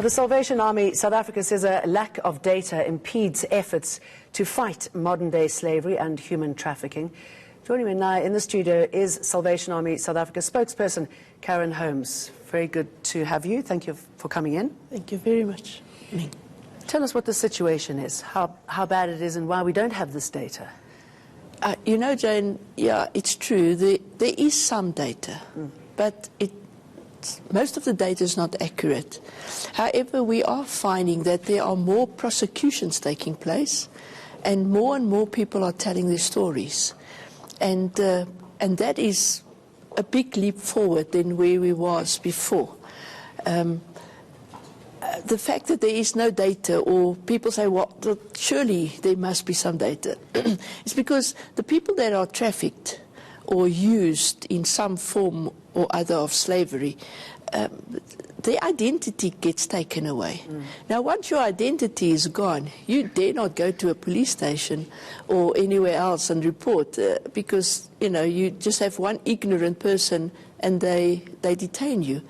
The Salvation Army South Africa says a lack of data impedes efforts to fight modern-day slavery and human trafficking. Joining me now in the studio is Salvation Army South Africa spokesperson Karen Holmes. Very good to have you. Thank you for coming in. Thank you very much. Tell us what the situation is, how bad it is and why we don't have this data. You know, Jane, yeah, it's true. There is some data, but most of the data is not accurate. However, we are finding that there are more prosecutions taking place and more people are telling their stories. And that is a big leap forward than where we was before. The fact that there is no data, or people say, well, surely there must be some data, is because the people that are trafficked or used in some form or other of slavery, their identity gets taken away. Now, once your identity is gone, you dare not go to a police station or anywhere else and report because, you know, you just have one ignorant person and they detain you.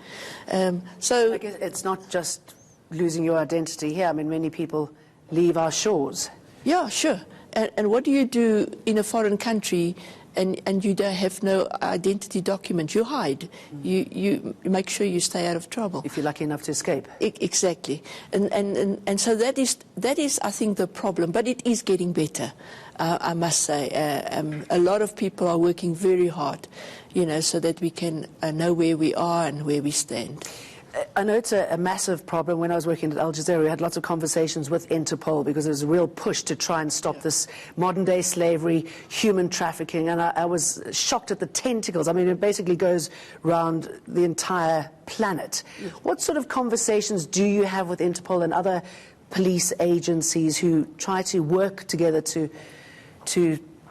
So I guess it's not just losing your identity here. I mean, many people leave our shores. Yeah, sure. And what do you do in a foreign country and you don't have no identity document? You hide. You make sure you stay out of trouble. If you're lucky enough to escape. Exactly. And so that is, I think, the problem. But it is getting better, I must say. A lot of people are working very hard, you know, so that we can know where we are and where we stand. I know it's a massive problem. When I was working at Al Jazeera, we had lots of conversations with Interpol because there was a real push to try and stop this modern-day slavery, human trafficking, and I was shocked at the tentacles. I mean, it basically goes around the entire planet. What sort of conversations do you have with Interpol and other police agencies who try to work together to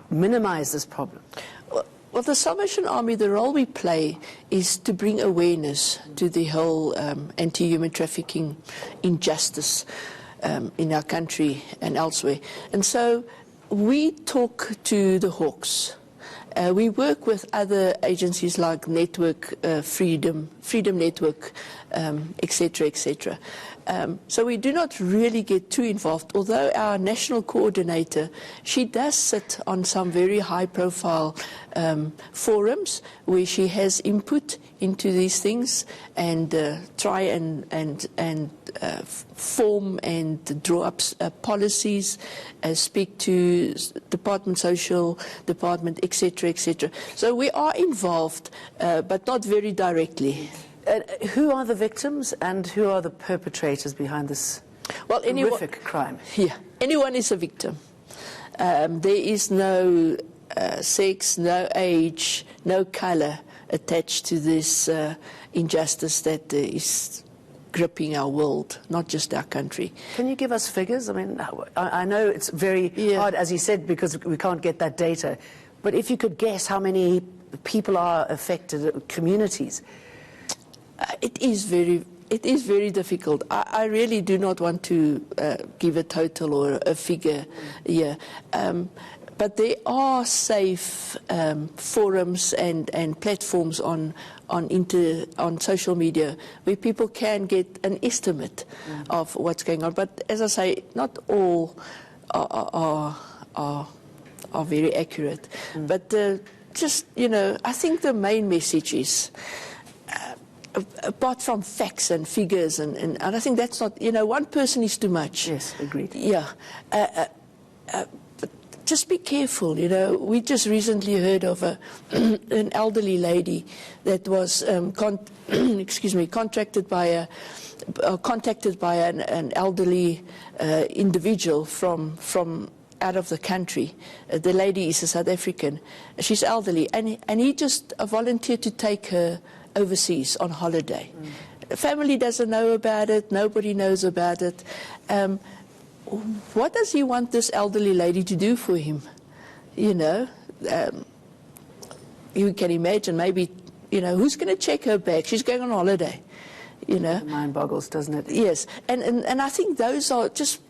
minimize this problem? Well, the Salvation Army, the role we play is to bring awareness to the whole anti-human trafficking injustice in our country and elsewhere. And so we talk to the hawks. We work with other agencies like Network Freedom Network, etc., etc. So we do not really get too involved, although our national coordinator, she does sit on some very high-profile forums where she has input into these things and try and form and draw up policies, speak to Department Social, Department, etc., etc. So we are involved, but not very directly. Who are the victims and who are the perpetrators behind this horrific crime? Yeah, anyone is a victim. There is no sex, no age, no colour attached to this injustice that is gripping our world, not just our country. Can you give us figures? I mean, I know it's very hard, as you said, because we can't get that data. But if you could guess how many people are affected, communities. It is very difficult. I really do not want to give a total or a figure here. But there are safe forums and platforms on social media where people can get an estimate of what's going on. But as I say, not all are very accurate. But just, you know, I think the main message is, apart from facts and figures, and I think that's not, you know, one person is too much. Yes, agreed. Yeah. But just be careful, you know. We just recently heard of an elderly lady that was contacted by an elderly individual from out of the country. The lady is a South African. She's elderly, and he just volunteered to take her overseas on holiday. The family doesn't know about it. Nobody knows about it. What does he want this elderly lady to do for him? You know, you can imagine maybe, you know, who's going to check her bag? She's going on holiday, you know. The mind boggles, doesn't it? Yes, and I think those are just,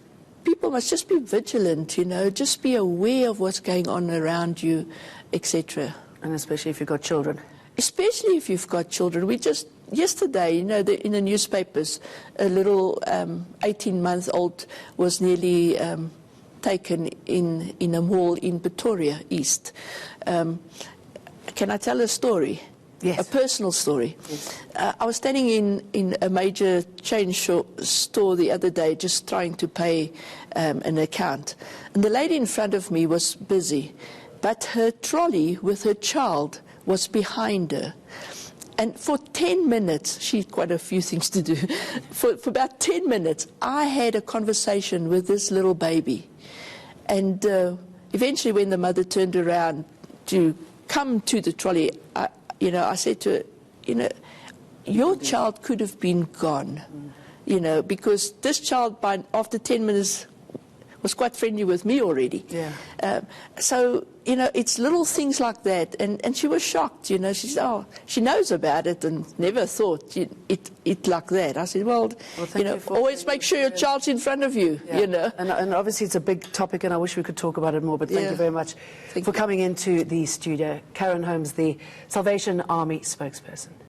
people must just be vigilant, you know, just be aware of what's going on around you, etc. And especially if you've got children. Especially if you've got children. We just yesterday, you know, in the newspapers, a little 18-month-old was nearly taken in a mall in Pretoria East. Can I tell a story? Yes. A personal story. Yes. I was standing in a major chain store the other day just trying to pay an account. And the lady in front of me was busy, but her trolley with her child was behind her. And for 10 minutes, she had quite a few things to do. For about 10 minutes, I had a conversation with this little baby. And eventually when the mother turned around to come to the trolley, I said to her, your child could have been gone, because this child, after 10 minutes, was quite friendly with me already. Yeah. So, it's little things like that. And she was shocked, she said, oh, she knows about it and never thought it like that. I said, well always make sure your child's in front of you, Yeah. And obviously it's a big topic, and I wish we could talk about it more, but thank you very much for coming into the studio. Karen Holmes, the Salvation Army spokesperson.